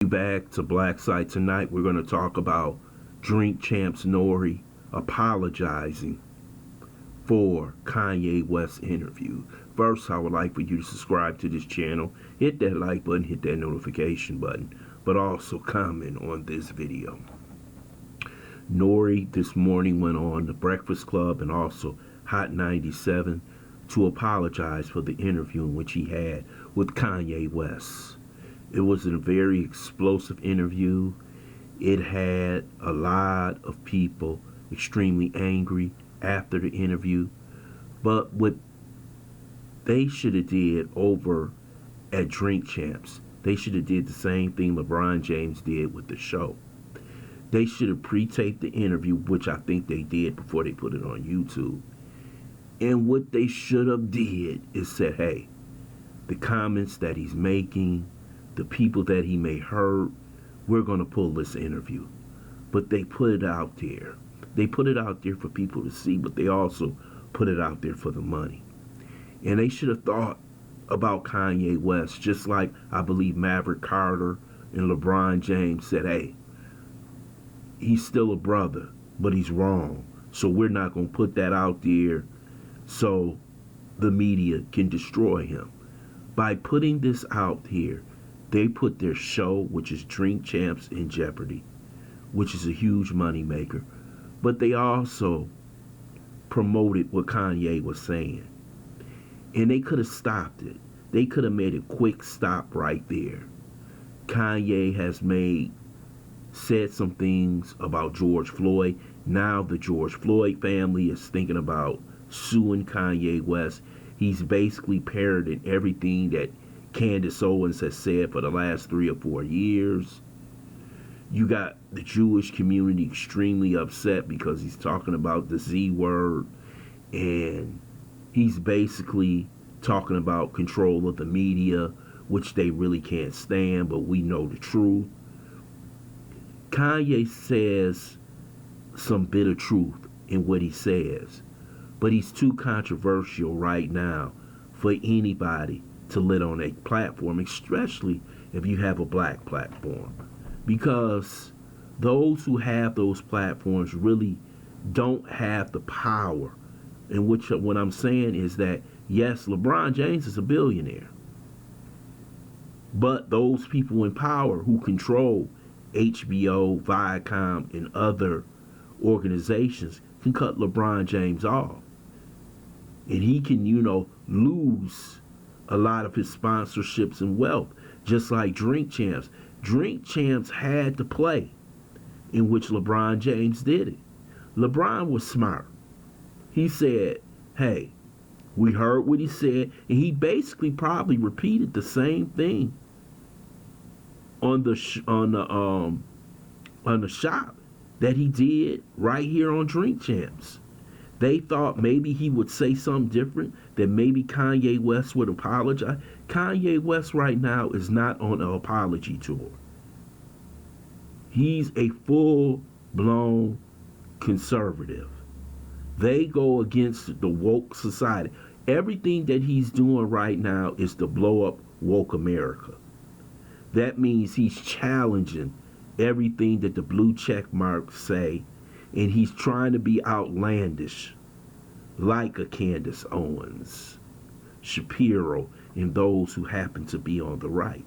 Back to Black Site tonight. We're going to talk about Drink Champs N.O.R.E. apologizing for Kanye West's interview. First, I would like for you to subscribe to this channel, hit that like button, hit that notification button, but also comment on this video. N.O.R.E. this morning went on The Breakfast Club and also Hot 97 to apologize for the interview in which he had with Kanye West. It was a very explosive interview. It had a lot of people extremely angry after the interview. But what they should have did over at Drink Champs, they should have did the same thing LeBron James did with the show. They should have pre-taped the interview, which I think they did before they put it on YouTube. And what they should have did is said, hey, the comments that he's making, the people that he may hurt, we're going to pull this interview. But they put it out there. They put it out there for people to see, but they also put it out there for the money. And they should have thought about Kanye West, just like I believe Maverick Carter and LeBron James said, hey, he's still a brother, but he's wrong. So we're not going to put that out there so the media can destroy him. By putting this out here, they put their show, which is Drink Champs, in jeopardy, which is a huge money maker. But they also promoted what Kanye was saying. And they could have stopped it. They could have made a quick stop right there. Kanye has said some things about George Floyd. Now the George Floyd family is thinking about suing Kanye West. He's basically parroting everything that Candace Owens has said for the last 3 or 4 years. You got the Jewish community extremely upset because he's talking about the Z word, and he's basically talking about control of the media, which they really can't stand, but we know the truth. Kanye says some bitter truth in what he says, but he's too controversial right now for anybody to lit on a platform, especially if you have a black platform, because those who have those platforms really don't have the power. And which what I'm saying is that yes, LeBron James is a billionaire, but those people in power who control HBO, Viacom, and other organizations can cut LeBron James off, and he can, lose a lot of his sponsorships and wealth, just like Drink Champs. Drink Champs had to play in which LeBron James did it. LeBron was smart. He said, hey, we heard what he said, and he basically probably repeated the same thing on the shop that he did right here on Drink Champs. They thought maybe he would say something different, that maybe Kanye West would apologize. Kanye West right now is not on an apology tour. He's a full-blown conservative. They go against the woke society. Everything that he's doing right now is to blow up woke America. That means he's challenging everything that the blue check marks say, and he's trying to be outlandish, like a Candace Owens, Shapiro, and those who happen to be on the right.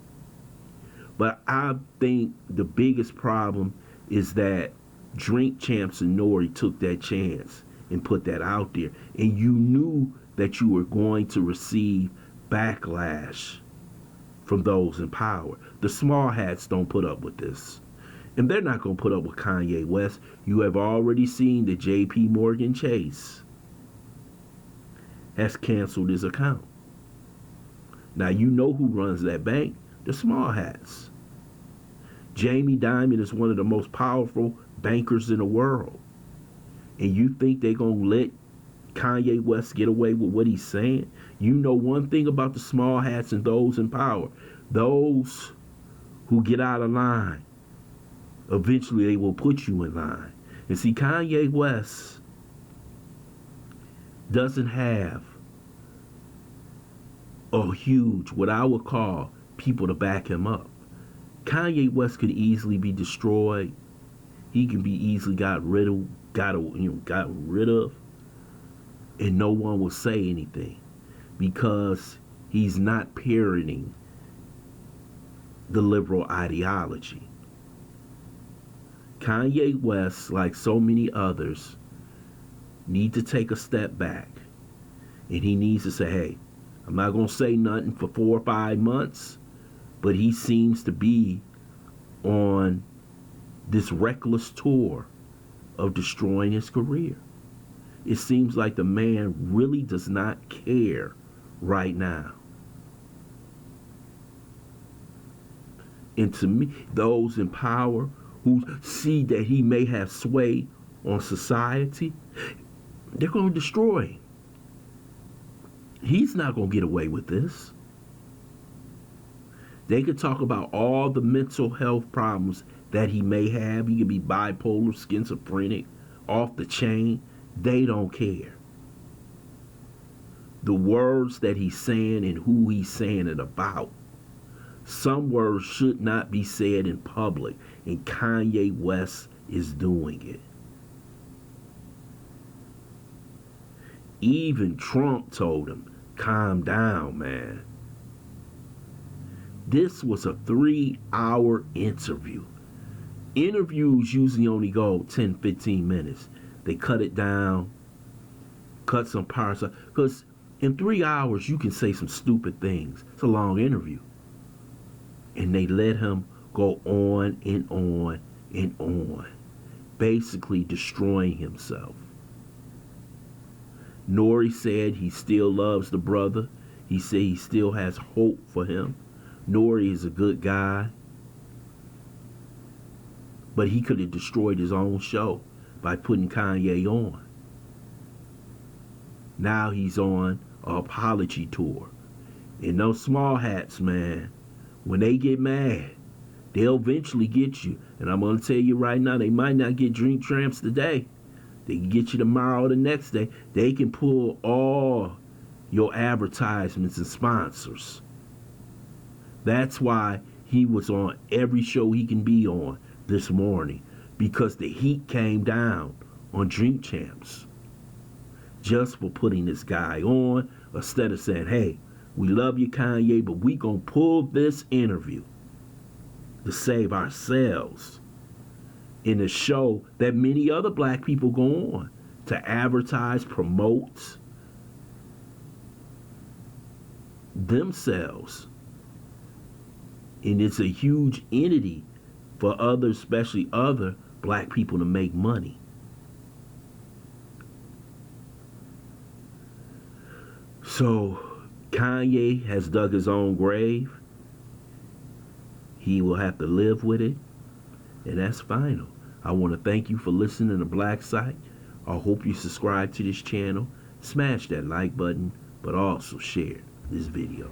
But I think the biggest problem is that Drink Champs and N.O.R.E. took that chance and put that out there, and you knew that you were going to receive backlash from those in power. The small hats don't put up with this. And they're not going to put up with Kanye West. You have already seen that J.P. Morgan Chase has canceled his account. Now you know who runs that bank. The small hats. Jamie Dimon is one of the most powerful bankers in the world. And you think they're going to let Kanye West get away with what he's saying? You know one thing about the small hats and those in power. Those who get out of line, eventually they will put you in line. And see, Kanye West doesn't have a huge, what I would call, people to back him up. Kanye West could easily be destroyed. He can be easily got rid of, and no one will say anything because he's not parroting the liberal ideology. Kanye West, like so many others, need to take a step back, and he needs to say, hey, I'm not going to say nothing for 4 or 5 months, but he seems to be on this reckless tour of destroying his career. It seems like the man really does not care right now. And to me, those in power who see that he may have sway on society, they're going to destroy him. He's not going to get away with this. They could talk about all the mental health problems that he may have. He could be bipolar, schizophrenic, off the chain. They don't care. The words that he's saying and who he's saying it about. Some words should not be said in public, and Kanye West is doing it. Even Trump told him, calm down, man. This was a 3-hour interview. Interviews usually only go 10, 15 minutes. They cut it down, cut some parts out. Because in 3 hours, you can say some stupid things. It's a long interview. And they let him go on and on and on, basically destroying himself. N.O.R.E said he still loves the brother. He said he still has hope for him. N.O.R.E is a good guy. But he could have destroyed his own show by putting Kanye on. Now he's on an apology tour. And those small hats, man, when they get mad, they'll eventually get you. And I'm going to tell you right now, they might not get Drink Champs today. They can get you tomorrow or the next day. They can pull all your advertisements and sponsors. That's why he was on every show he can be on this morning, because the heat came down on Drink Champs just for putting this guy on, instead of saying, hey, we love you, Kanye, but we gonna pull this interview to save ourselves in a show that many other black people go on to advertise, promote themselves. And it's a huge entity for others, especially other black people, to make money. So Kanye has dug his own grave. He will have to live with it, and that's final. I want to thank you for listening to Black Site. I hope you subscribe to this channel, smash that like button, but also share this video.